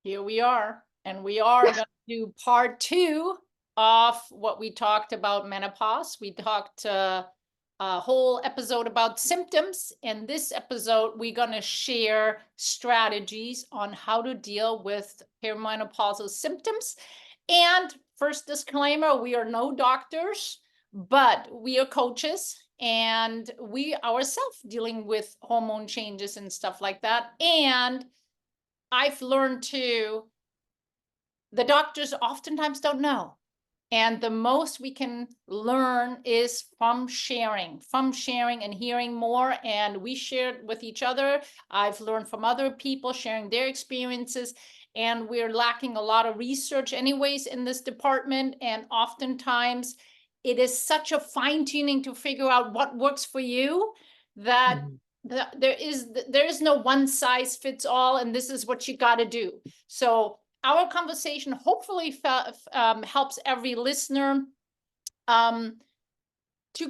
Here we are, and we are going to do part 2 of what we talked about menopause. We talked a whole episode about symptoms. In this episode, we're going to share strategies on how to deal with perimenopausal symptoms. And first disclaimer, we are no doctors, but we are coaches, and we ourselves dealing with hormone changes and stuff like that. And I've learned too, the doctors oftentimes don't know. And the most we can learn is from sharing and hearing more. And we shared with each other. I've learned from other people sharing their experiences. And we're lacking a lot of research anyways in this department. And oftentimes it is such a fine tuning to figure out what works for you that there is no one size fits all, and this is what you got to do. So our conversation hopefully helps every listener to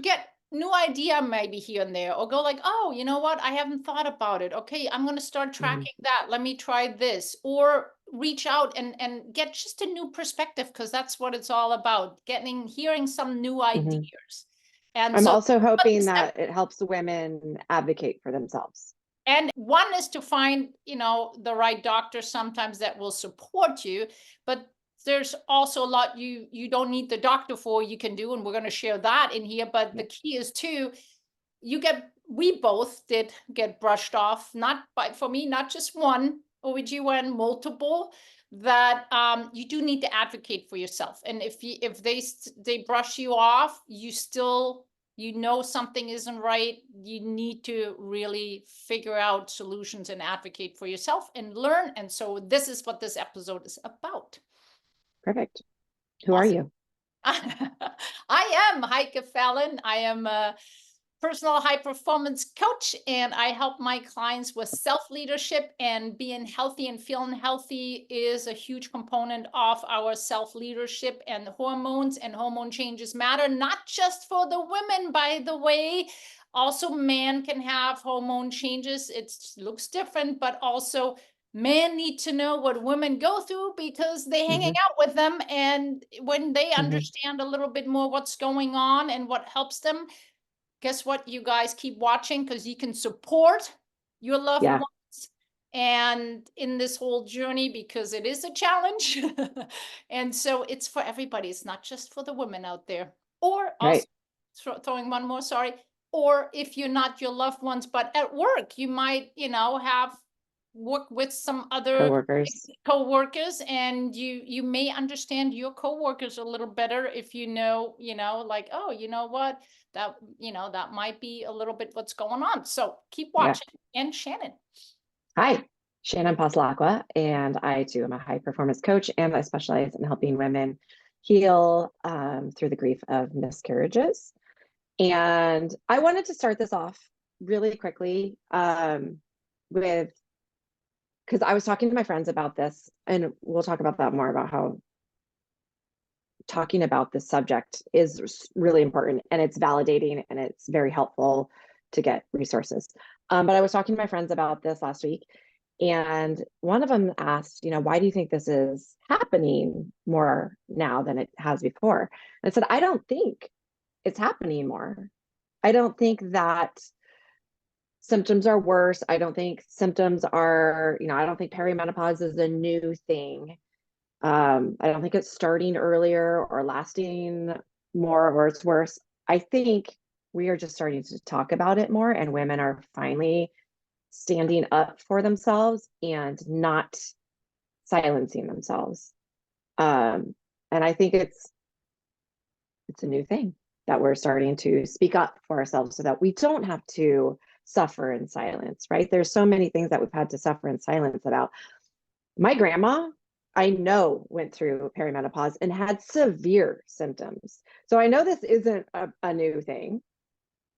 get new idea maybe here and there, or go like, oh, you know what, I haven't thought about it. Okay, I'm going to start tracking that. Let me try this. Or reach out and get just a new perspective, because that's what it's all about, hearing some new ideas. And I'm also hoping that it helps women advocate for themselves. And one is to find, the right doctor sometimes that will support you, but there's also a lot you don't need the doctor for, you can do, and we're going to share that in here. But the key is too, we both did get brushed off, for me, not just one OBGYN, multiple, that you do need to advocate for yourself. And if they brush you off, you still, something isn't right, you need to really figure out solutions and advocate for yourself and learn. And so this is what this episode is about. Perfect. Who are you? I am Heike Fallon. I am a personal high performance coach, and I help my clients with self-leadership, and being healthy and feeling healthy is a huge component of our self-leadership. And hormones and hormone changes matter, not just for the women, by the way. Also, men can have hormone changes. It looks different, but also men need to know what women go through, because they're hanging out with them. And when they understand a little bit more what's going on and what helps them, guess what, you guys, keep watching, because you can support your loved ones and in this whole journey, because it is a challenge. And so it's for everybody. It's not just for the women out there. Or also, throwing one more, sorry, or if you're not your loved ones, but at work, you might, have work with some other co-workers, and you may understand your co-workers a little better if like, oh, you know what, that might be a little bit what's going on. So keep watching. And Shannon. Hi, Shannon Passalacqua, and I too am a high performance coach, and I specialize in helping women heal through the grief of miscarriages. And I wanted to start this off really quickly because I was talking to my friends about this, and we'll talk about that more, about how talking about this subject is really important, and it's validating, and it's very helpful to get resources. But I was talking to my friends about this last week, and one of them asked, why do you think this is happening more now than it has before? And I said, I don't think it's happening more. I don't think that symptoms are worse. I don't think symptoms are, I don't think perimenopause is a new thing. I don't think it's starting earlier or lasting more or it's worse. I think we are just starting to talk about it more, and women are finally standing up for themselves and not silencing themselves. And I think it's a new thing that we're starting to speak up for ourselves so that we don't have to suffer in silence, right? There's so many things that we've had to suffer in silence about. My grandma, I know, went through perimenopause and had severe symptoms. So I know this isn't a new thing.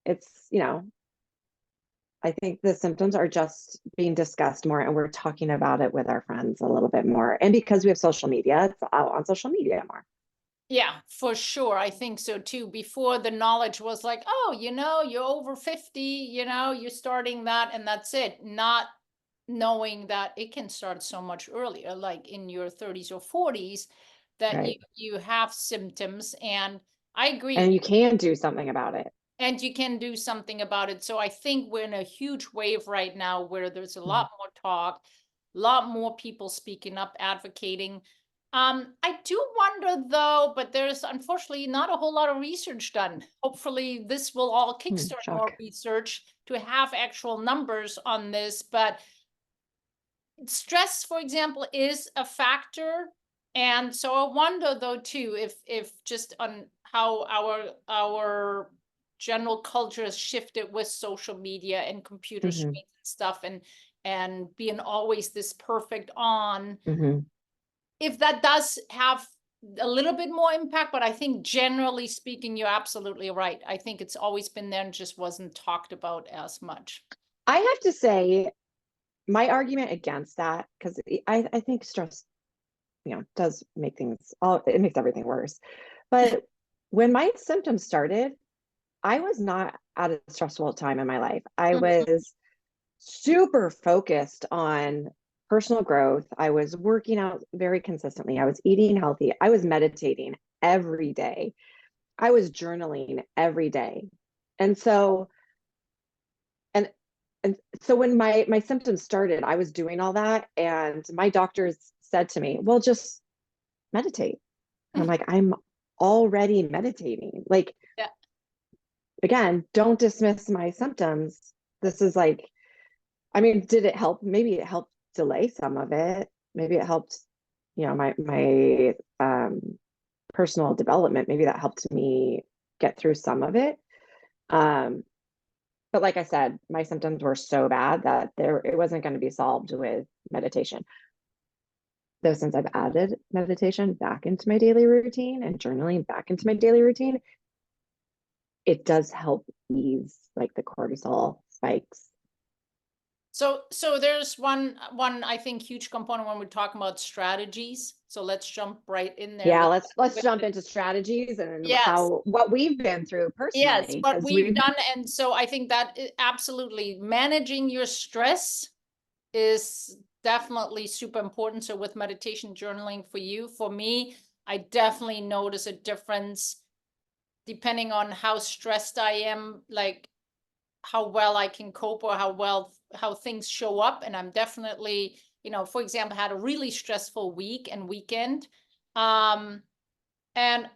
It's, I think the symptoms are just being discussed more, and we're talking about it with our friends a little bit more. And because we have social media, it's out on social media more. Yeah, for sure. I think so too. Before, the knowledge was like, oh, you're over 50, you're starting that, and that's it. Not knowing that it can start so much earlier, like in your 30s or 40s, that Right. you have symptoms. And I agree. And you can do something about it. And you can do something about it. So I think we're in a huge wave right now where there's a Mhm. lot more talk, a lot more people speaking up, advocating. I do wonder though, but there's unfortunately not a whole lot of research done. Hopefully, this will all kickstart more Shock. research to have actual numbers on this. But stress, for example, is a factor. And so I wonder though too, if just on how our general culture has shifted with social media and computer Hmm. screens and stuff, and being always this perfect on, Hmm. if that does have a little bit more impact. But I think generally speaking, you're absolutely right. I think it's always been there and just wasn't talked about as much. I have to say, my argument against that, because I think stress, does make things all, it makes everything worse. But when my symptoms started, I was not at a stressful time in my life. I Mhm. was super focused on personal growth. I was working out very consistently. I was eating healthy. I was meditating every day. I was journaling every day. And so, and and so when my symptoms started, I was doing all that, and my doctors said to me, "Well, just meditate." And I'm like, "I'm already meditating." Like, Yeah. again, don't dismiss my symptoms. This is like, I mean, did it help? Maybe it helped delay some of it. Maybe it helped, my personal development. Maybe that helped me get through some of it. Um, but like I said, my symptoms were so bad that it wasn't going to be solved with meditation. Though since I've added meditation back into my daily routine and journaling back into my daily routine, it does help ease like the cortisol spikes. So there's one I think huge component when we're talking about strategies. So let's jump right in there Yeah, with let's with jump the, into strategies and yes. how what we've been through Yes, personally, what because we've we've done. And so I think that absolutely managing your stress is definitely super important. So with meditation journaling for you, for me, I definitely notice a difference depending on how stressed I am, like how well I can cope or how things show up. And I'm definitely, for example, had a really stressful week and weekend. Um, and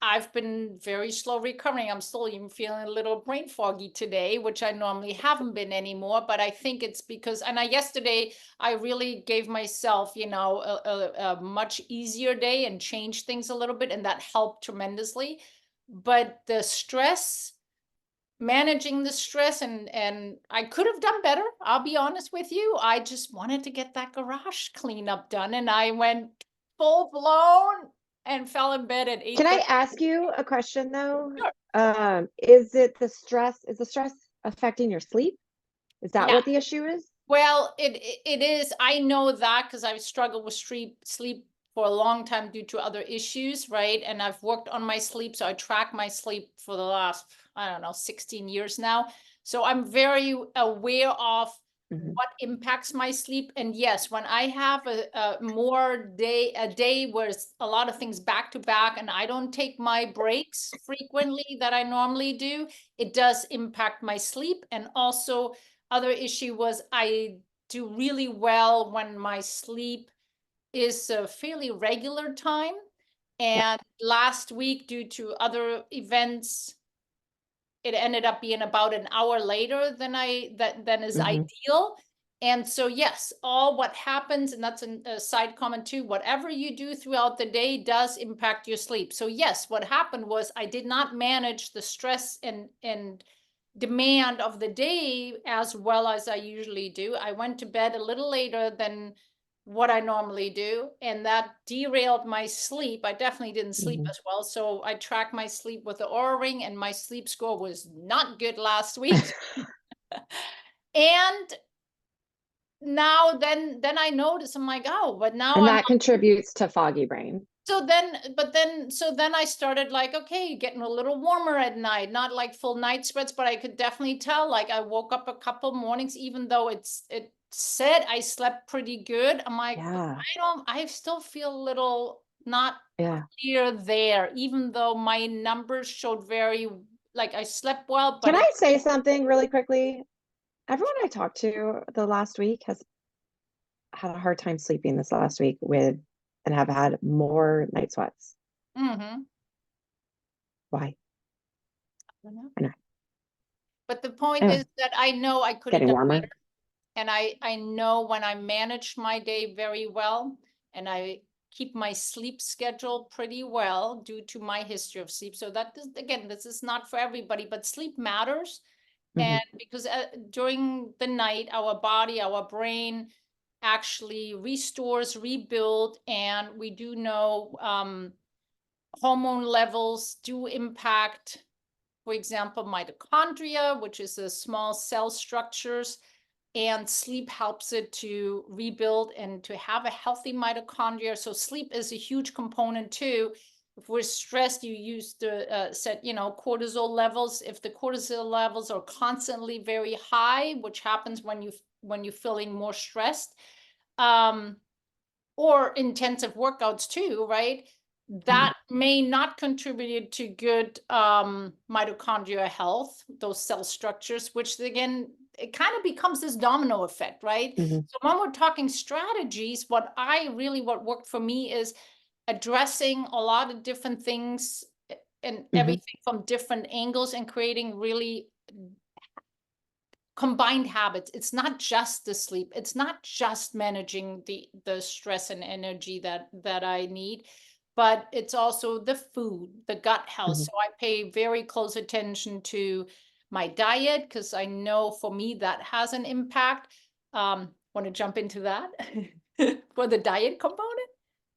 I've been very slow recovering. I'm still even feeling a little brain foggy today, which I normally haven't been anymore. But I think it's because, and yesterday I really gave myself, a much easier day and changed things a little bit, and that helped tremendously. But the stress, managing the stress, and I could have done better. I'll be honest with you. I just wanted to get that garage cleanup done, and I went full blown and fell in bed at Can I 8:30. ask you a question though? Sure. Is the stress affecting your sleep? Is that Yeah. what the issue is? Well, it is. I know that because I've struggled with sleep for a long time due to other issues, right? And I've worked on my sleep, so I track my sleep for the last, I don't know, 16 years now. So I'm very aware of Mhm. what impacts my sleep. And yes, when I have a day where it's a lot of things back to back, and I don't take my breaks frequently that I normally do, it does impact my sleep. And also, other issue was I do really well when my sleep is a fairly regular time. Yeah. And last week, due to other events, it ended up being about an hour later than is Hmm. ideal. And so yes, all what happens, and that's a side comment too, whatever you do throughout the day does impact your sleep. So yes, what happened was I did not manage the stress and demand of the day as well as I usually do. I went to bed a little later than what I normally do, and that derailed my sleep. I definitely didn't sleep Hmm. as well. So I tracked my sleep with the Oura Ring, and my sleep score was not good last week. And now then I notice, I'm like, oh, but now And I'm that contributes to foggy brain. so then I started like, okay, getting a little warmer at night, not like full night sweats, but I could definitely tell, like I woke up a couple mornings, even though it said I slept pretty good. I'm like, but Yeah. I still feel a little not Yeah. clear there, even though my numbers showed very, like I slept well, but Can it, I say something really quickly? Everyone I talked to the last week has had a hard time sleeping this last week with and have had more night sweats. mm-hmm. Why? I don't know. I know. But the point Oh, is that I know I could have getting done warmer. better. And I know when I manage my day very well and I keep my sleep schedule pretty well due to my history of sleep. So that is, again, this is not for everybody, but sleep matters. Mhm. And because during the night, our body, our brain actually restores, rebuild, and we do know hormone levels do impact, for example, mitochondria, which is the small cell structures, and sleep helps it to rebuild and to have a healthy mitochondria. So sleep is a huge component too. If we're stressed, you use the set, cortisol levels. If the cortisol levels are constantly very high, which happens when you're feeling more stressed, um, or intensive workouts too, right? That may not contribute to good mitochondria health, those cell structures, which again, it kind of becomes this domino effect, right? Mhm. So when we're talking strategies, what worked for me is addressing a lot of different things and Mhm. everything from different angles and creating really combined habits. It's not just the sleep, it's not just managing the stress and energy that I need, but it's also the food, the gut health. Mhm. So I pay very close attention to my diet because I know for me that has an impact. Want to jump into that for the diet component?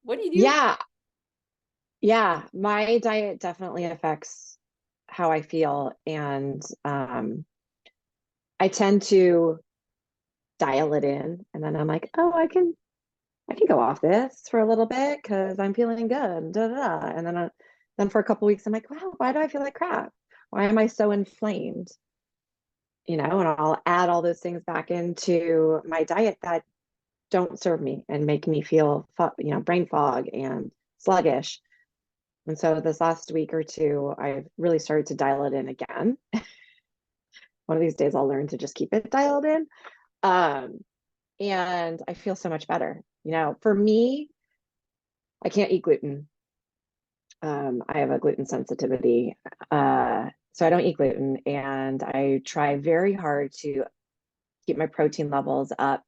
What do you do? Yeah. Yeah. My diet definitely affects how I feel. And I tend to dial it in. And then I'm like, oh, I can go off this for a little bit because I'm feeling good. Da, da, da. And then for a couple weeks, I'm like, wow, why do I feel like crap? Why am I so inflamed? And I'll add all those things back into my diet that don't serve me and make me feel, brain fog and sluggish. And so this last week or two, I've really started to dial it in again. One of these days, I'll learn to just keep it dialed in. Um, and I feel so much better. For me, I can't eat gluten. I have a gluten sensitivity. So I don't eat gluten, and I try very hard to keep my protein levels up.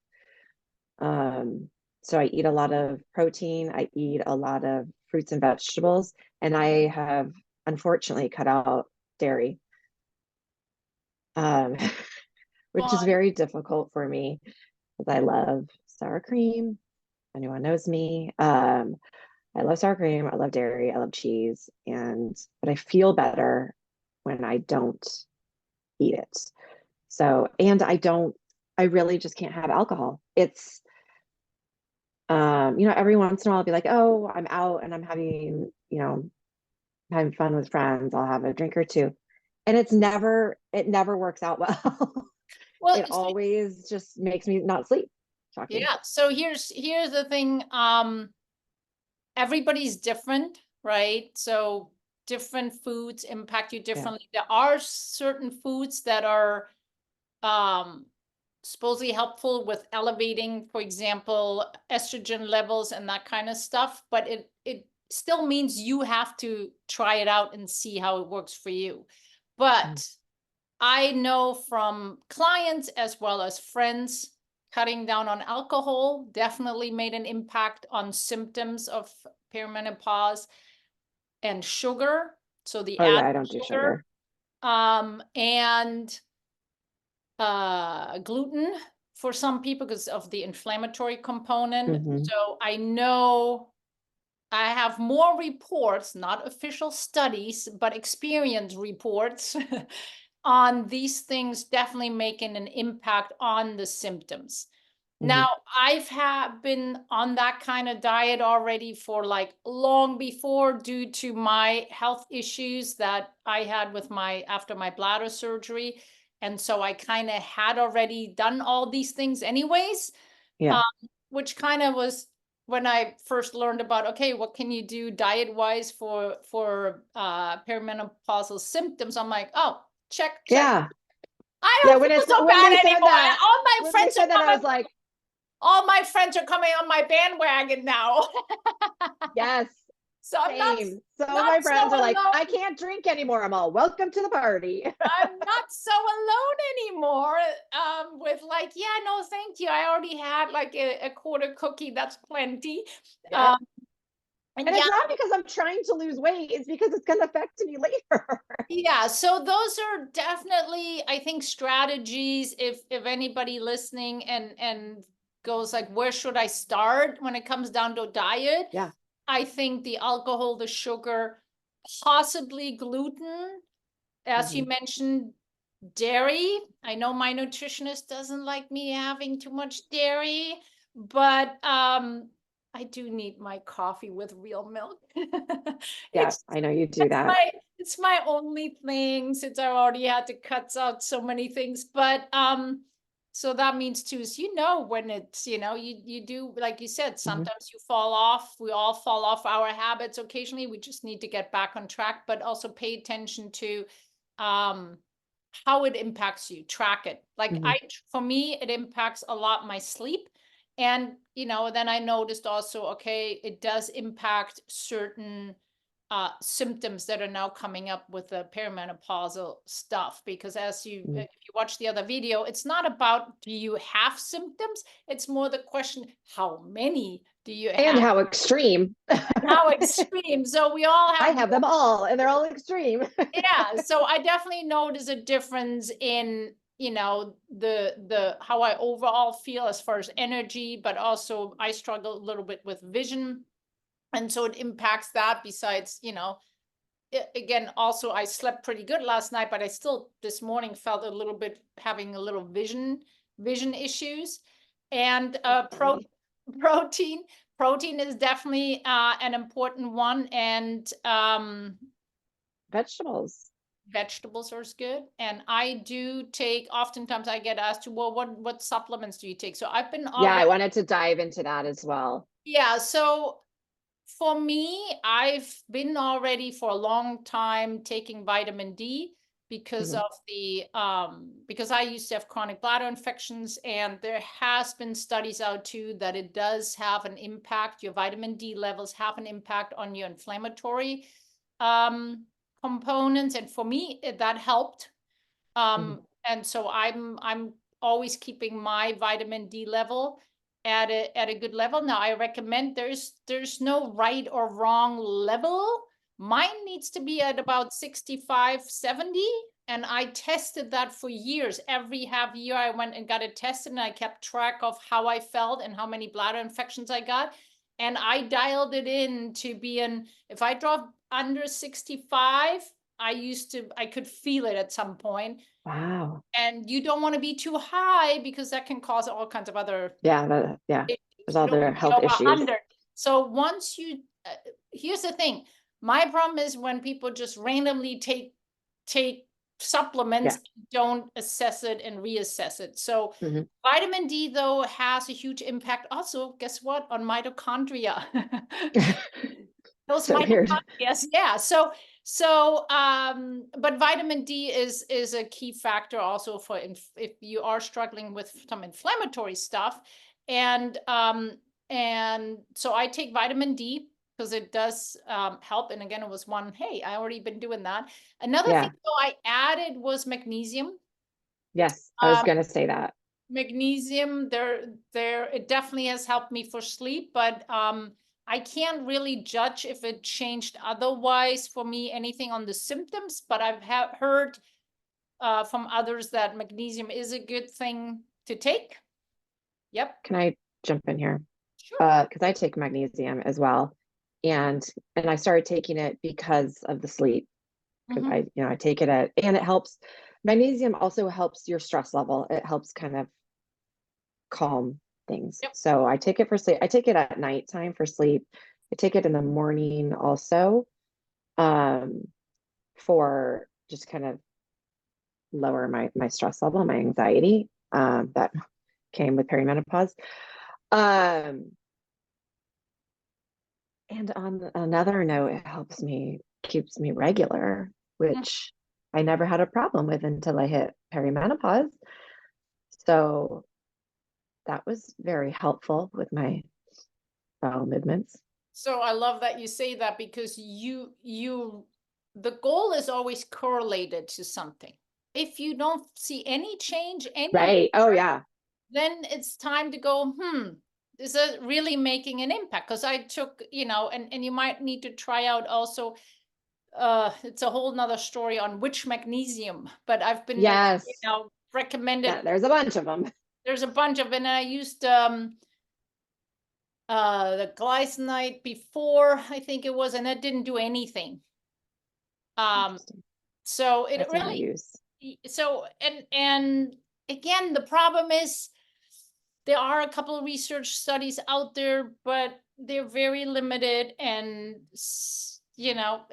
So I eat a lot of protein, I eat a lot of fruits and vegetables, and I have unfortunately cut out dairy, um, which is Fun. very difficult for me because I love sour cream. Anyone knows me. I love sour cream, I love dairy, I love cheese, but I feel better when I don't eat it. So, and I really just can't have alcohol. It's every once in a while I'll be like, oh, I'm out and I'm having fun with friends. I'll have a drink or two. And it never works out well. Well, It always just makes me not sleep. Shocking. yeah. So here's the thing. Everybody's different, right? So different foods impact you Yeah. differently. There are certain foods that are um, supposedly helpful with elevating, for example, estrogen levels and that kind of stuff, but it still means you have to try it out and see how it works for you. Mm. But I know from clients as well as friends, cutting down on alcohol definitely made an impact on symptoms of perimenopause, and sugar. So the Oh yeah, added I don't do sugar, sugar. and gluten for some people because of the inflammatory component. Hmm. So I know I have more reports, not official studies, but experience reports on these things definitely making an impact on the symptoms. Hmm. Now, been on that kind of diet already for like long before due to my health issues that I had with after my bladder surgery. And so I kind of had already done all these things anyways, Yeah. which kind of was when I first learned about, okay, what can you do diet wise for perimenopausal symptoms? I'm like, oh, check. Yeah. I Yeah. don't feel so When they bad said anymore. that, All my when they friends said that, I was like, all my friends are coming on my bandwagon now. yes. So I'm Same. Some of not my so friends are like, alone. I can't drink anymore. I'm all, welcome to the party. I'm not so alone anymore. With like, yeah, no, thank you. I already had like a quarter cookie. That's plenty. Yeah. And And yeah, it's not because I'm trying to lose weight, it's because it's going to affect me later. yeah. So those are definitely, I think, strategies. If anybody listening and goes like, where should I start when it comes down to diet? Yeah. I think the alcohol, the sugar, possibly gluten, as you mentioned, dairy. I know my nutritionist doesn't like me having too much dairy, but I do need my coffee with real milk. Yeah, It's I know you do that. it's my only thing since I already had to cut out so many things. But so that means too is when it's you do like you said, sometimes you fall off. We all fall off our habits occasionally. We just need to get back on track, but also pay attention to how it impacts you. Track it. Like for me, it impacts a lot my sleep. And then I noticed also, okay, it does impact certain symptoms that are now coming up with the perimenopausal stuff, because as you if you watch the other video, it's not about do you have symptoms, it's more the question, how many do you have And how extreme. and how extreme. So we all I have have them all and they're all extreme. yeah, so I definitely notice a difference in the how I overall feel as far as energy, but also I struggle a little bit with vision, and so it impacts that. Besides, again, also I slept pretty good last night, but I still this morning felt a little bit having a little vision issues. And protein is definitely an important one. And Vegetables. vegetables are good. And I do take, oftentimes I get asked, well, what supplements do you take? So I've been Yeah, I already, wanted to dive into that as well. yeah, so for me, I've been already for a long time taking vitamin D because of the because I used to have chronic bladder infections, and there has been studies out too that it does have an impact. Your vitamin D levels have an impact on your inflammatory components, and for me that helped. And so I'm always keeping my vitamin D level at a good level. Now I recommend there's no right or wrong level. Mine needs to be at about 65, 70. And I tested that for years. Every half year I went and got it tested, and I kept track of how I felt and how many bladder infections I got. And I dialed it in to be if I dropped under 65, I could feel it at some point. Wow. And you don't want to be too high because that can cause all kinds of other Yeah, issues. there's You all don't their want to be health over issues. 100. So once here's the thing. My problem is when people just randomly take supplements, don't assess it and reassess it. So vitamin D though has a huge impact. Also, guess what? On mitochondria. Those So weird. mitochondria, yeah. But vitamin D is a key factor also for if you are struggling with some inflammatory stuff, and so I take vitamin D because it does help. And again, it was one. Hey, I already been doing that. Another thing though I added was magnesium. Yes, I was gonna say that. Magnesium, it definitely has helped me for sleep, but I can't really judge if it changed otherwise for me anything on the symptoms, but I've heard from others that magnesium is a good thing to take. Yep. Can I jump in here? Sure. Because I take magnesium as well, and I started taking it because of the sleep. Because I take it and it helps. Magnesium also helps your stress level. It helps kind of calm things. Yep. So I take it for sleep. I take it at nighttime for sleep. I take it in the morning also, for just kind of lower my stress level, my anxiety, that came with perimenopause. And on another note, it keeps me regular, which I never had a problem with until I hit perimenopause. So that was very helpful with my bowel movements. So I love that you say that, because the goal is always correlated to something. If you don't see any change, Right. Oh, yeah. then it's time to go, is it really making an impact? Because I took, and you might need to try out also, it's a whole nother story on which magnesium, but I've been, Yes. recommended. Yeah, there's a bunch of them. There's a bunch of, and I used the glycinite before, I think it was, and it didn't do anything. So it That's what I really, use. so, and again, the problem is there are a couple of research studies out there, but they're very limited, and it's Yeah.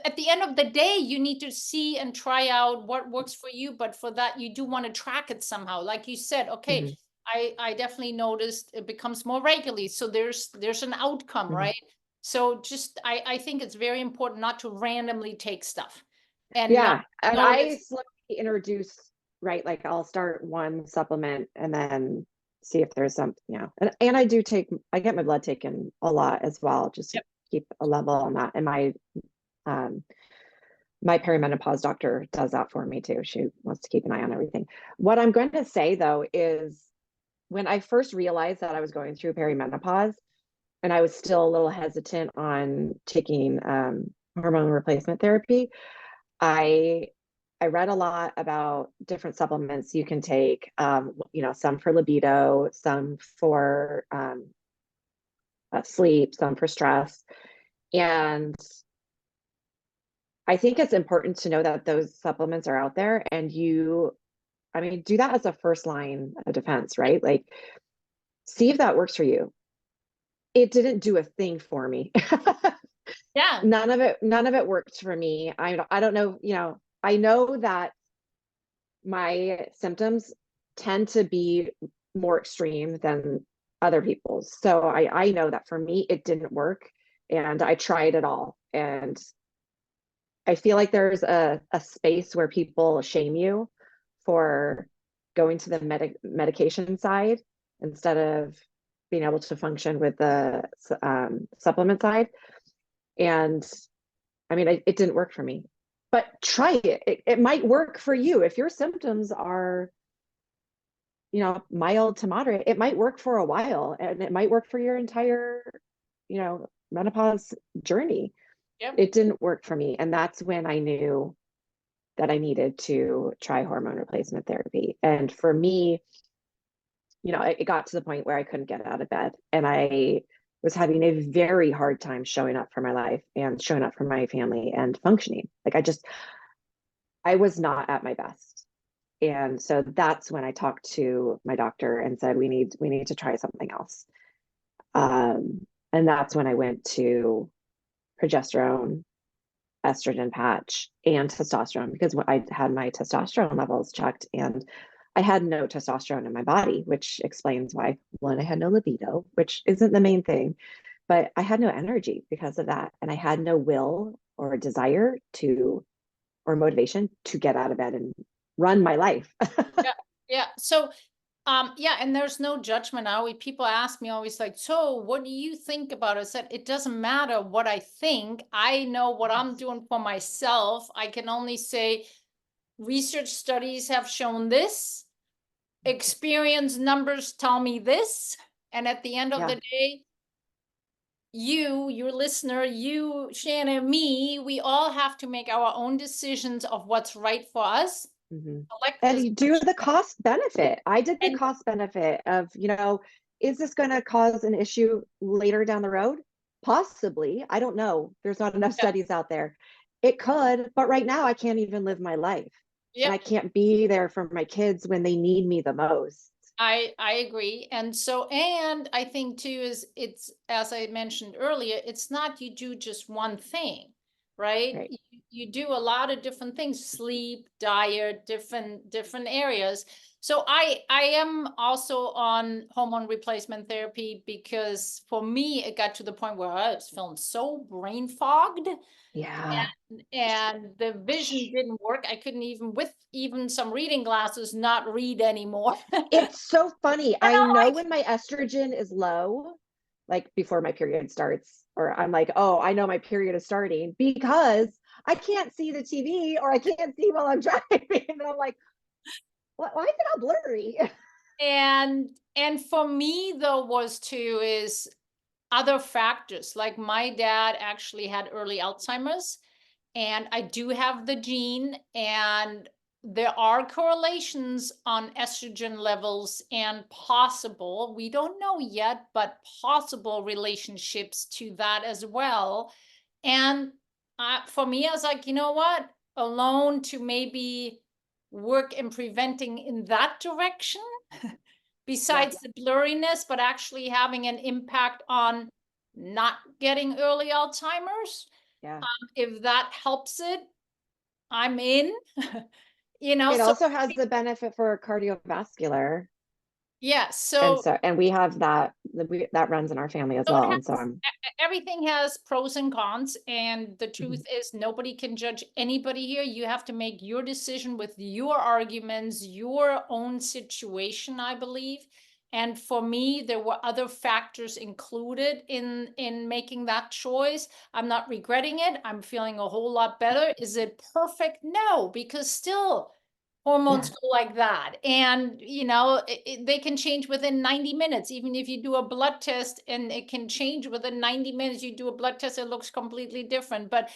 at the end of the day, you need to see and try out what works for you, but for that you do want to track it somehow. Like you said, okay, Mhm. I definitely noticed it becomes more regularly, so there's an outcome, Mhm. right? So just I think it's very important not to randomly take stuff, and Yeah. And I notice. slowly introduce, right? Like I'll start one supplement and then see if there's some, and I get my blood taken a lot as well, just to Yep. keep a level on that. And um, my perimenopause doctor does that for me too. She wants to keep an eye on everything. What I'm going to say though is, when I first realized that I was going through perimenopause, and I was still a little hesitant on taking hormone replacement therapy, I read a lot about different supplements you can take. Some for libido, some for sleep, some for stress, and I think it's important to know that those supplements are out there, and do that as a first line of defense, right? Like, see if that works for you. It didn't do a thing for me. Yeah. None of it worked for me. I don't know, I know that my symptoms tend to be more extreme than other people's. So I know that for me, it didn't work, and I tried it all. And I feel like there's a space where people shame you for going to the medication side instead of being able to function with the supplement side. And it didn't work for me, but try it. It might work for you. If your symptoms are, mild to moderate, it might work for a while, and it might work for your entire, menopause journey. Yep. It didn't work for me. And that's when I knew that I needed to try hormone replacement therapy. And for me, it got to the point where I couldn't get out of bed, and I was having a very hard time showing up for my life and showing up for my family and functioning. Like I was not at my best. And so that's when I talked to my doctor and said, we need to try something else. And that's when I went to progesterone, estrogen patch, and testosterone, because I had my testosterone levels checked, and I had no testosterone in my body, which explains why, one, I had no libido, which isn't the main thing, but I had no energy because of that. And I had no will or desire or motivation to get out of bed and run my life. Yeah. Yeah. So, yeah, and there's no judgment. People ask me always, like, so what do you think about it? I said, it doesn't matter what I think. I know what I'm doing for myself. I can only say research studies have shown this, experience numbers tell me this. And at the end of Yeah. the day, your listener, you, Shannon, me, we all have to make our own decisions of what's right for us. Mm-hmm. Select And this. you do the cost benefit. I did the And cost benefit of, is this going to cause an issue later down the road? Possibly. I don't know. There's not enough yeah, studies out there. It could, but right now I can't even live my life. And yeah, I can't be there for my kids when they need me the most. I agree. And so, and I think too, is it's, as I mentioned earlier, it's not you do just one thing. right? Right. You do a lot of different things, sleep, diet, different areas. So I am also on hormone replacement therapy because for me, it got to the point where I was feeling so brain fogged Yeah. and the vision didn't work. I couldn't even, with even some reading glasses, not read anymore. It's so funny. And I I'm know like, when my estrogen is low, like before my period starts, or I'm like, oh, I know my period is starting because I can't see the TV or I can't see while I'm driving. And I'm like, why is it all blurry? and for me though was too is other factors. Like my dad actually had early Alzheimer's, and I do have the gene, and there are correlations on estrogen levels and possible, we don't know yet, but possible relationships to that as well. And for me, I was like, you know what? Alone to maybe work in preventing in that direction, besides the blurriness, but actually having an impact on not getting early Alzheimer's. Yeah. If that helps it, I'm in. You know, It so also has the benefit for cardiovascular. yeah, And so so, and we have that, that runs in our family as so it well. And so has I'm, everything has pros and cons, and the truth Mhm. is nobody can judge anybody here. You have to make your decision with your arguments, your own situation, I believe. And for me, there were other factors included in making that choice. I'm not regretting it. I'm feeling a whole lot better. Is it perfect? No, because still hormones yeah, go like that, and you know they can change within 90 minutes. Even if you do a blood test and it can change within 90 minutes, you do a blood test, it looks completely different. But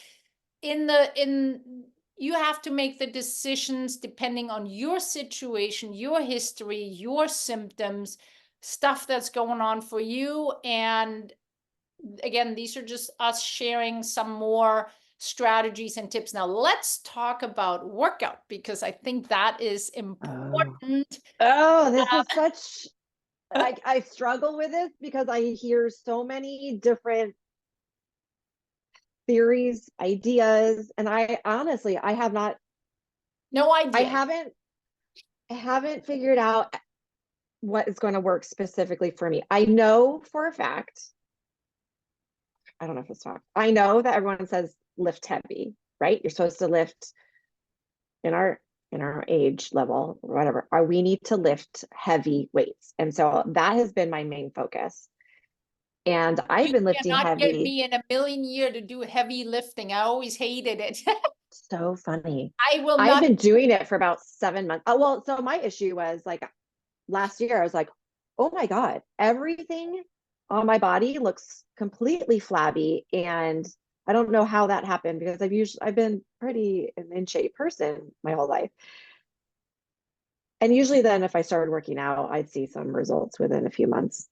in you have to make the decisions depending on your situation, your history, your symptoms, stuff that's going on for you. And again, these are just us sharing some more strategies and tips. Now let's talk about workout, because I think that is oh, important. oh, this is such, I struggle with this because I hear so many different theories, ideas, and I honestly, I have not, No I idea. haven't, I haven't figured out what is going to work specifically for me. I know for a fact, I don't know if it's fact. I know that everyone says lift heavy, right? You're supposed to lift in our age level or whatever. We need to lift heavy weights. And so that has been my main focus. And I've You been lifting cannot get heavy. me in a million years to do heavy lifting. I always hated it. So funny. I will I've not. been doing it for about 7 months. Oh, well, so my issue was like last year, I was like, oh my God, everything on my body looks completely flabby. And I don't know how that happened because I've been pretty an in shape person my whole life. And usually then if I started working out, I'd see some results within a few months.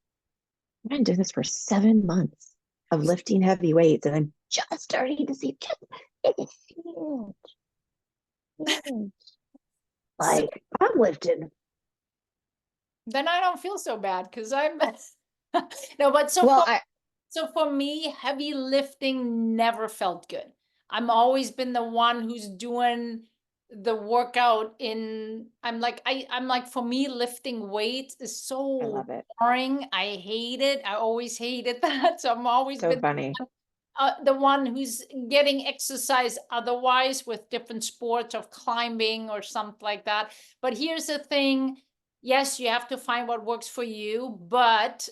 I've been doing this for 7 months of lifting heavy weights, and I'm just starting to see it's huge, huge. So Like I'm lifting. then I don't feel so bad because I'm no, but so Well, for So for me, heavy lifting never felt good. I'm always been the one who's doing the workout in, I'm like, for me, lifting weights is I so love it. boring. I hate it. I always hated that. So I'm always So been funny. the one who's getting exercise otherwise with different sports of climbing or something like that. But here's the thing. Yes, you have to find what works for you, but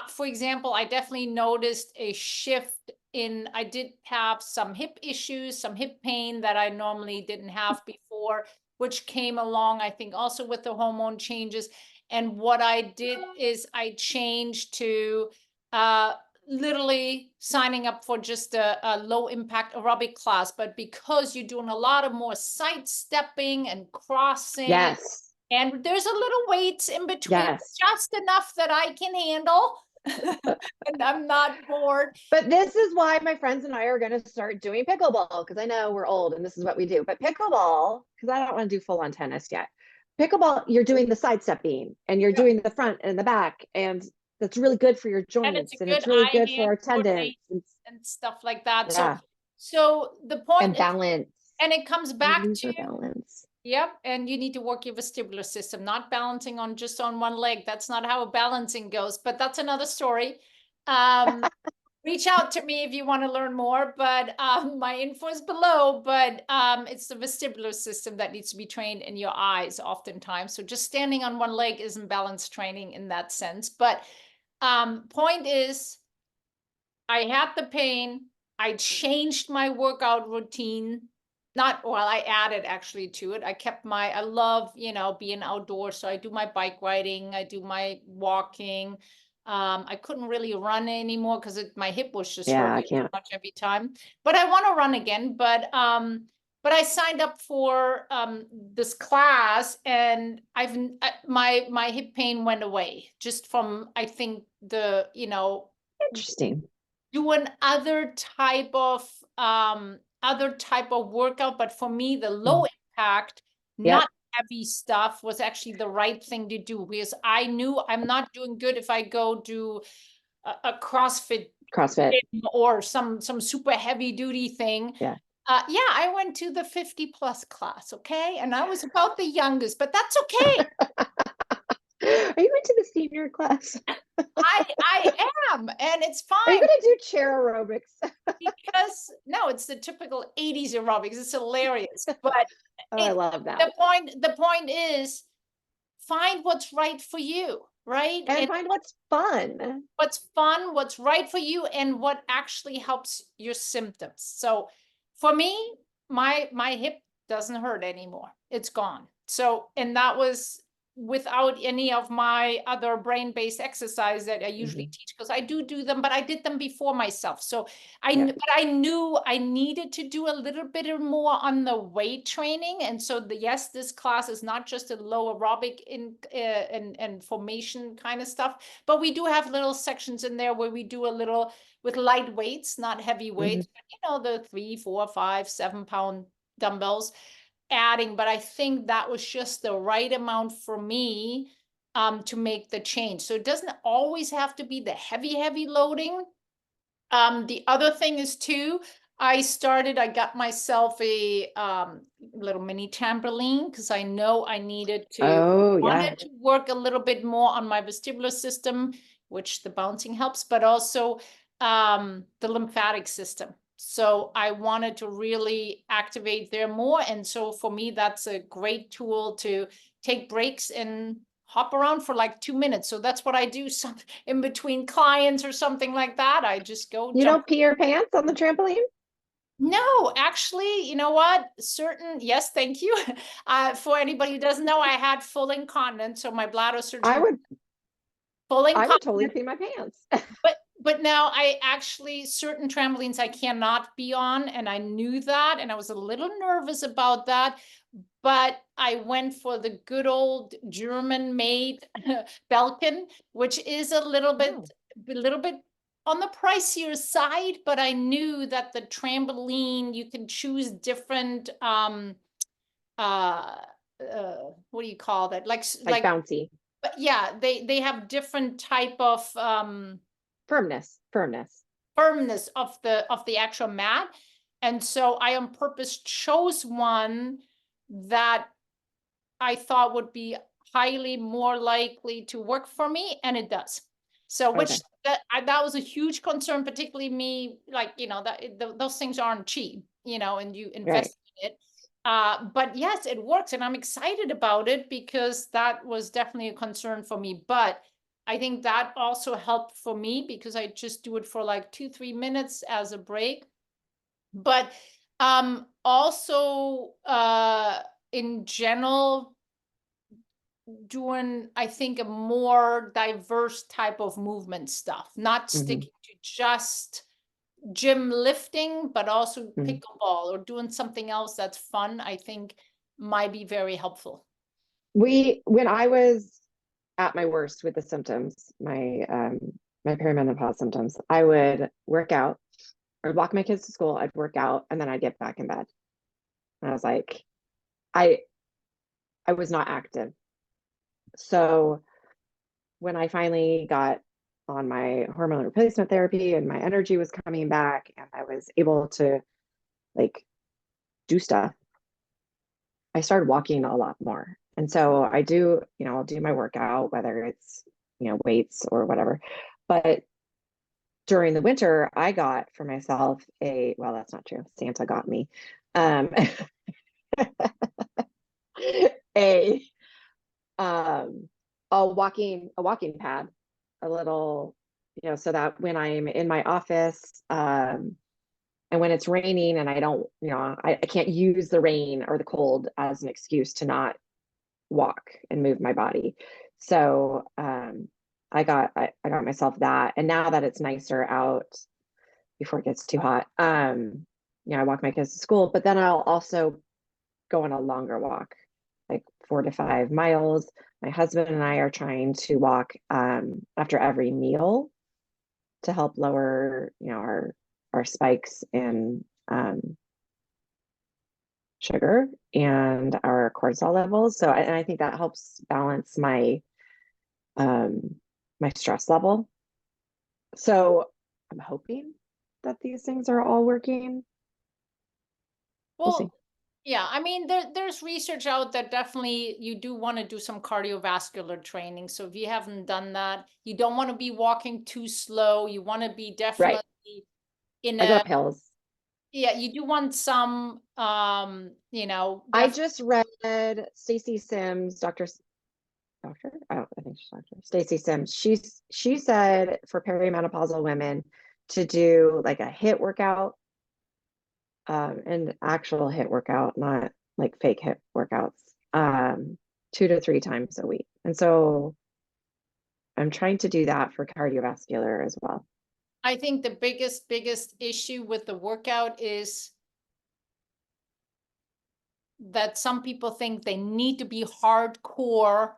for example, I definitely noticed a shift in, I did have some hip issues, some hip pain that I normally didn't have before, which came along, I think, also with the hormone changes. And what I did is I changed to uh, literally signing up for just a low impact aerobic class. But because you're doing a lot of more sidestepping and crossing, Yes. and there's a little weights in between, Yes. just enough that I can handle. And I'm not bored. But this is why my friends and I are going to start doing pickleball because I know we're old and this is what we do. But pickleball, because I don't want to do full on tennis yet. Pickleball, you're doing the sidestepping and you're Yep. doing the front and the back. And that's really good for your And it's a joints and good it's really good for eye-hand our tendons. coordination and stuff like that. So Yeah. So the And point is, balance. and it comes back Lose to, your balance. yep, and you need to work your vestibular system, not balancing on just on one leg. That's not how balancing goes, but that's another story. Reach out to me if you want to learn more, but my info is below, but it's the vestibular system that needs to be trained in your eyes oftentimes. So just standing on one leg isn't balance training in that sense. But point is, I had the pain. I changed my workout routine. Not, well, I added actually to it. I kept I love, being outdoors. So I do my bike riding, I do my walking. I couldn't really run anymore because my hip was just Yeah, I hurting so can't. much every time. But I want to run again. But I signed up for this class, and my hip pain went away just from, I think, the Interesting. doing other type of workout. But for me, the low impact, Yep. not heavy stuff, was actually the right thing to do, because I knew I'm not doing good if I go do a CrossFit CrossFit. or some super heavy duty thing. Yeah. Yeah, I went to the 50+ class, okay? And I was about the youngest, but that's okay. Are you into the senior class? I am, and it's fine. Are you going to do chair aerobics? Because no, it's the typical 80s aerobics. It's hilarious. But Oh, I love that. the point is, find what's right for you, right? And find what's fun. What's fun, what's right for you, and what actually helps your symptoms. So for me, my hip doesn't hurt anymore. It's gone. So, and that was without any of my other brain-based exercise that I usually teach, because I do them, but I did them before myself. So but I knew I needed to do a little bit more on the weight training. And so yes, this class is not just a low aerobic and formation kind of stuff, but we do have little sections in there where we do a little with light weights, not heavy weights, but the 3, 4, 5, 7 pound dumbbells adding. But I think that was just the right amount for me to make the change. So it doesn't always have to be the heavy loading. The other thing is too, I got myself a little mini trampoline, because I know I wanted to work a little bit more on my vestibular system, which the bouncing helps, but also the lymphatic system. So I wanted to really activate there more. And so for me, that's a great tool to take breaks and hop around for like 2 minutes. So that's what I do in between clients or something like that. I just go You jump. don't pee your pants on the trampoline? No, actually, you know what? Yes, thank you. For anybody who doesn't know, I had full incontinence, so my bladder surgery. Full I would totally incontinence. pee my pants. But now certain trampolines I cannot be on, and I knew that, and I was a little nervous about that. But I went for the good old German-made Belkin, which is a little bit on the pricier side, but I knew that the trampoline, you can choose different what do you call that? Like bouncy. But yeah, they have different type of Firmness. of the actual mat. And so I on purpose chose one that I thought would be highly more likely to work for me, and it does. So that was a huge concern, particularly me, those things aren't cheap, and you invest in it. But yes, it works, and I'm excited about it, because that was definitely a concern for me. But I think that also helped for me, because I just do it for like 2-3 minutes as a break. But also in general, doing, I think, a more diverse type of movement stuff, not sticking to just gym lifting, but also pickleball or doing something else that's fun, I think might be very helpful. When I was at my worst with the symptoms, my perimenopause symptoms, I would work out. I would walk my kids to school, I'd work out, and then I'd get back in bed. And I was like, I was not active. So when I finally got on my hormone replacement therapy and my energy was coming back and I was able to like do stuff, I started walking a lot more. And so I do, I'll do my workout, whether it's, weights or whatever. But during the winter, I got for myself well, that's not true. Santa got me um, a a walking pad, a little, so that when I'm in my office, and when it's raining and I don't, I can't use the rain or the cold as an excuse to not walk and move my body. So I got myself that. And now that it's nicer out before it gets too hot, I walk my kids to school, but then I'll also go on a longer walk, like 4 to 5 miles. My husband and I are trying to walk after every meal to help lower, our spikes in sugar and our cortisol levels. So, and I think that helps balance my stress level. So I'm hoping that these things are all working. We'll see. Well, yeah, I mean, there's research out that definitely you do want to do some cardiovascular training. So if you haven't done that, you don't want to be walking too slow. You want to be Right. definitely in I go a, up hills. yeah, you do want some, I just read Stacy Sims, doctor, I think she's doctor, Stacy Sims. She said for perimenopausal women to do like a HIIT workout, an actual HIIT workout, not like fake HIIT workouts, 2 to 3 times a week. And so I'm trying to do that for cardiovascular as well. I think the biggest issue with the workout is that some people think they need to be hardcore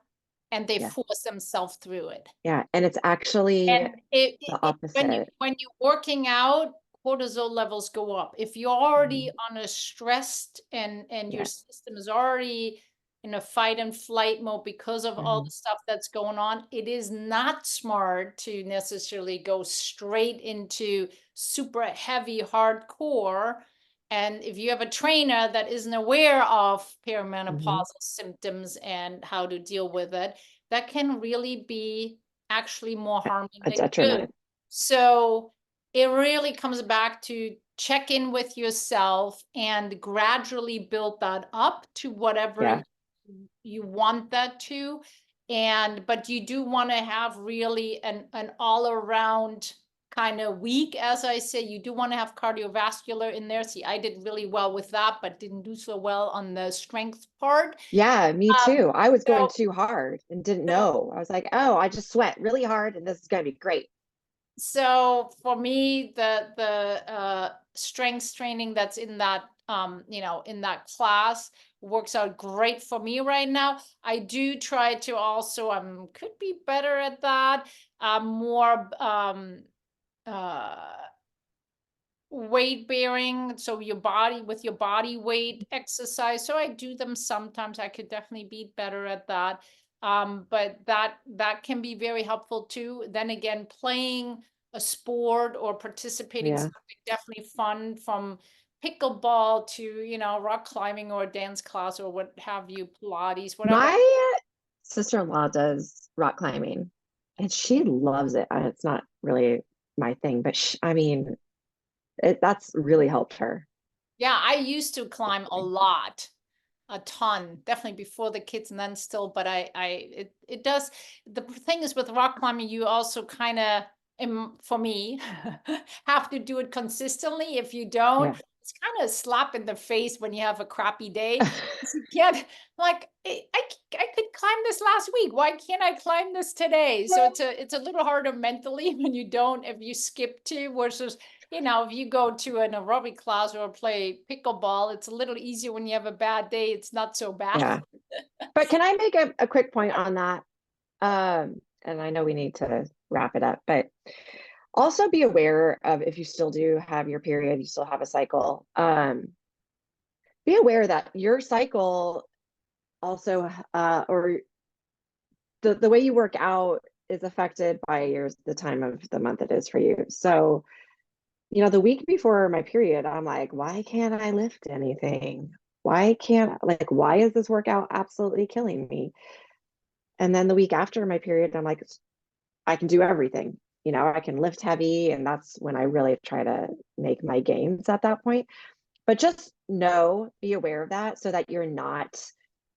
and they Yeah. force themselves through it. Yeah. And it's actually And the opposite. when you're working out, cortisol levels go up. If you're already on a stressed and your system is already in a fight and flight mode because of all the stuff that's going on, it is not smart to necessarily go straight into super heavy hardcore. And if you have a trainer that isn't aware of perimenopausal symptoms and how to deal with it, that can really be actually more harming A than good. detriment. So it really comes back to check in with yourself and gradually build that up to whatever you want that to. But you do want to have really an all around kind of week. As I say, you do want to have cardiovascular in there. See, I did really well with that, but didn't do so well on the strength part. Yeah, me too. I was going So too hard and didn't know. I was like, oh, I just sweat really hard and this is going to be great. So for me, the strength training that's in that in that class works out great for me right now. I do try to also could be better at that. More uh weight bearing, so your body with your body weight exercise. So I do them sometimes. I could definitely be better at that. But that can be very helpful too. Then again, playing a sport or participating something definitely fun, from pickleball to rock climbing or a dance class or what have you, Pilates, whatever. My sister-in-law does rock climbing and she loves it. It's not really my thing, but I mean, that's really helped her. Yeah, I used to climb a lot, a ton, definitely before the kids and then still, but it does. The thing is with rock climbing, you also kind of, for me, have to do it consistently. If you don't, it's kind of a slap in the face when you have a crappy day. You get like, I could climb this last week. Why can't I climb this today? So it's a little harder mentally when you don't, if you skip to, versus if you go to an aerobic class or play pickleball, it's a little easier when you have a bad day. It's not so bad. Yeah. But can I make a quick point on that? And I know we need to wrap it up, but also be aware of, if you still do have your period, you still have a cycle, be aware that your cycle also, or the way you work out is affected by the time of the month it is for you. So, the week before my period, I'm like, why can't I lift anything? Why is this workout absolutely killing me? And then the week after my period, I'm like, I can do everything. I can lift heavy. And that's when I really try to make my gains at that point. But just be aware of that so that you're not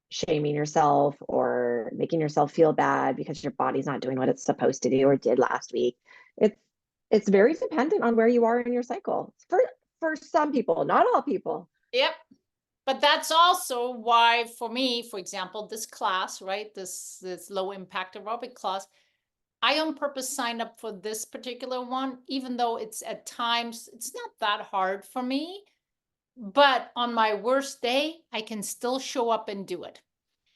shaming yourself or making yourself feel bad because your body's not doing what it's supposed to do or did last week. It's very dependent on where you are in your cycle for some people, not all people. Yep. But that's also why, for me, for example, this class, right, this low impact aerobic class, I on purpose signed up for this particular one, even though it's at times, it's not that hard for me. But on my worst day, I can still show up and do it.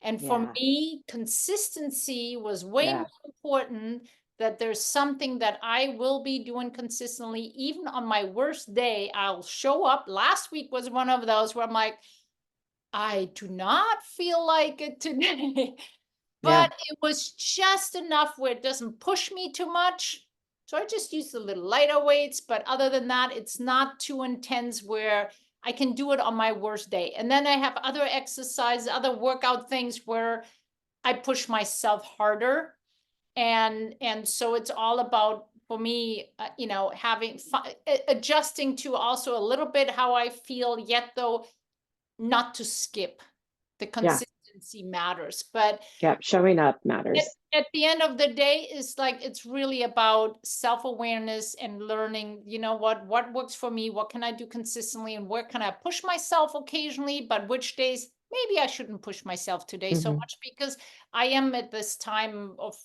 And for Yeah. me, consistency was way Yeah. more important, that there's something that I will be doing consistently. Even on my worst day, I'll show up. Last week was one of those where I'm like, I do not feel like it today. Yeah. But it was just enough where it doesn't push me too much. So I just use the little lighter weights. But other than that, it's not too intense where I can do it on my worst day. And then I have other exercises, other workout things where I push myself harder. And so it's all about, for me, having adjusting to also a little bit how I feel, yet though not to skip. The Yeah. consistency matters. But Yeah. Showing up matters. at the end of the day, it's like, it's really about self-awareness and learning, what works for me, what can I do consistently, and where can I push myself occasionally, but which days maybe I shouldn't push myself today so much, because I am at this time of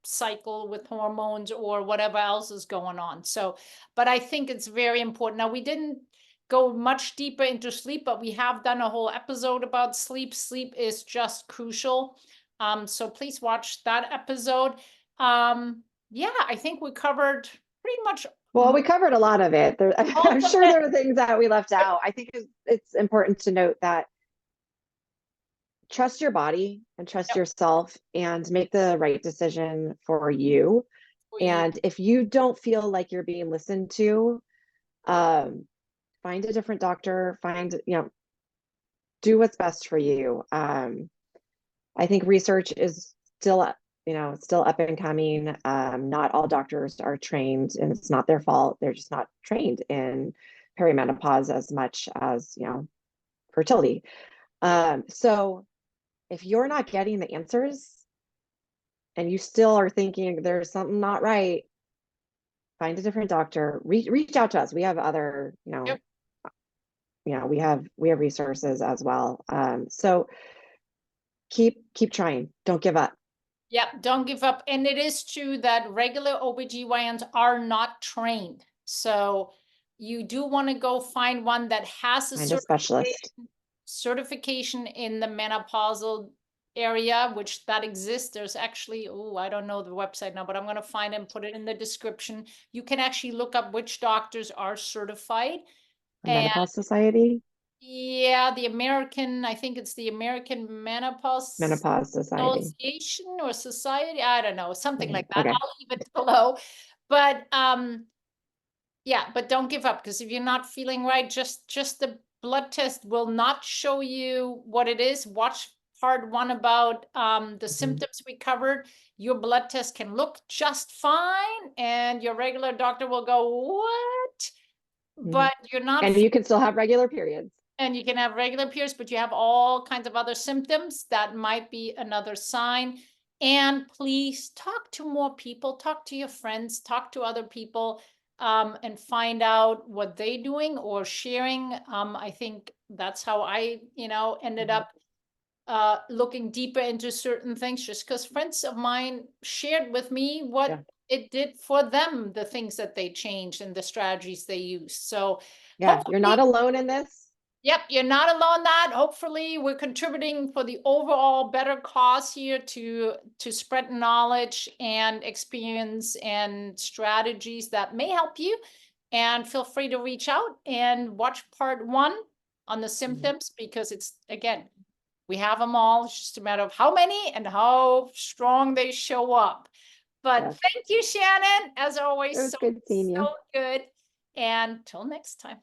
cycle with hormones or whatever else is going on. So, but I think it's very important. Now, we didn't go much deeper into sleep, but we have done a whole episode about sleep. Sleep is just crucial. So please watch that episode. Yeah, I think we covered pretty much Well, we covered a lot of it. I'm most of sure it. there are things that we left out. I think it's important to note that trust your body and trust Yep, yourself and make the right decision for you. for you. And if you don't feel like you're being listened to, find a different doctor, do what's best for you. I think research is still up and coming. Not all doctors are trained, and it's not their fault. They're just not trained in perimenopause as much as, fertility. So if you're not getting the answers and you still are thinking there's something not right, find a different doctor. Reach out to us. We have other, Yep. we have resources as well. So keep trying. Don't give up. Yep, don't give up. And it is true that regular OBGYNs are not trained. So you do want to go find one that has a Find a specialist. certification in the menopausal area, which that exists. There's actually, I don't know the website now, but I'm going to find and put it in the description. You can actually look up which doctors are certified. The And Menopause Society. yeah, I think it's the American Menopause Menopause Society. Association or Society. I don't know, something like that. Okay. I'll leave it below. But yeah, but don't give up, because if you're not feeling right, just the blood test will not show you what it is. Watch part 1 about the symptoms we covered. Your blood test can look just fine, and your regular doctor will go, what? But you're not, And you can still have regular periods. and you can have regular periods, but you have all kinds of other symptoms. That might be another sign. And please talk to more people, talk to your friends, talk to other people, and find out what they're doing or sharing. I think that's how I, ended up looking deeper into certain things, just because friends of mine shared with me what it did for them, the things that they changed and the strategies they used. So Yeah, you're hopefully, not alone in this. yep, you're not alone. That hopefully we're contributing for the overall better cause here to spread knowledge and experience and strategies that may help you. And feel free to reach out and watch part 1 on the symptoms, because it's, again, we have them all. It's just a matter of how many and how strong they show up. But Yes. thank you, Shannon, as always. It was good seeing you. So good. And till next time.